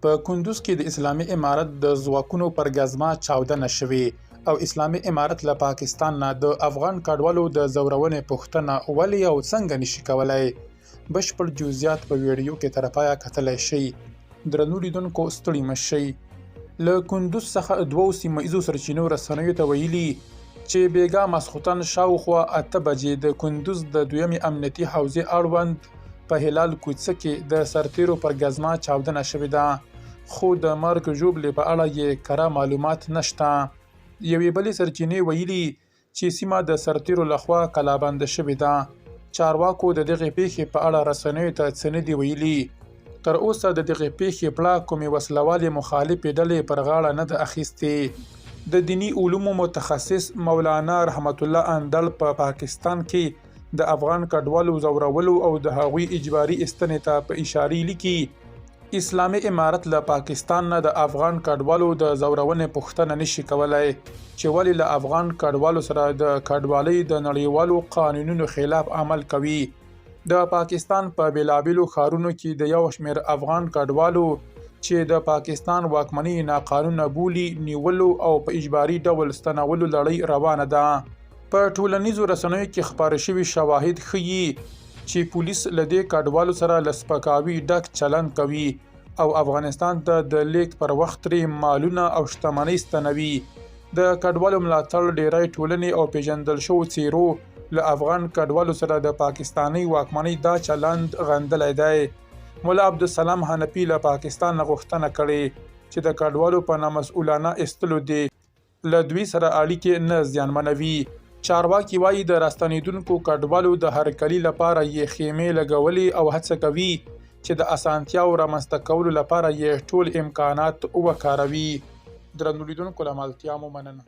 په کندوز کې د اسلامي امارت د ځواکونو پر ګزما چاودنه شوې او اسلامي امارت له پاکستان نه د افغان کډوالو د زورونې پوښتنه ولې او څنګه نشي کولای. بشپړ جزئیات په ویډیو کې تر پایه کتلی شئ. درنو لیدونکو ستړي مه شئ. له کندوز څخه 2 سیمه ایزو سرچینو رسنیو ته ویلي چې بیګا ماسخوتن شاوخوا 8 بجې د کندوز د دویمې امنیتي حوزې اړوند په هلال کوڅه کې د سرتیرو پر ګزما چاودنه شوې ده، خو د مرګ ژوبلې په اړه یې کره معلومات نشته. یوې بلې سرچینې ویلي چې سیمه د سرتیرو لخوا کلابند شوې ده. چارواکو د دغې پیښې په اړه رسنیو ته څه نه دي ویلي. تر اوسه د دغې پیښې پړه کومې وسلوالې مخالفې ډلې پر غاړه نه ده اخیستې. د دیني علومو متخصص مولانا رحمت الله اندړ په پاکستان کې د افغان کډوالو زورولو او د هغوی اجباري ایستنې ته په اشارې لیکي اسلامي امارت له پاکستان نه د افغان کډوالو د زورونې پوښتنه نشي کولای چې ولې له افغان کډوالو سره د کډوالۍ د نړیوالو قانونونو خلاف عمل کوي. د پاکستان په بیلابیلو ښارونو کې د یو شمېر افغان کډوالو چې د پاکستان واکمني ناقانونه بولي نیولو او په اجباري ډول ستنولو لړۍ روانه ده. په ټولنیزو رسنیو کې خپاره شوي شواهد ښیي چې پولیس له دې کډوالو سره له سپکاوي ډک چلند کوي او افغانستان ته د لیږد پر وخت ترې مالونه او شتمنۍ ستنوي. د کډوالو ملاتړ ډیری ټولنې او پیژندل شوو څیرو له افغان کډوالو سره د پاکستاني واکمنۍ دا چلند غندلی دی. مولا عبدالسلام حنفي له پاکستان نه غوښتنه کړې چې د کډوالو په نامسؤلانه ایستلو دې له دوی سره اړیکې نه زیانمنوي. چارواکي وایي د راستنېدونکو کډوالو د هرکلي لپاره یې خیمې لګولې او هڅه کوي چې د اسانتیاو رامنځته کولو لپاره یې ټول امکانات وکاروي. درنو لیدونکو له ملتیا مو مننه.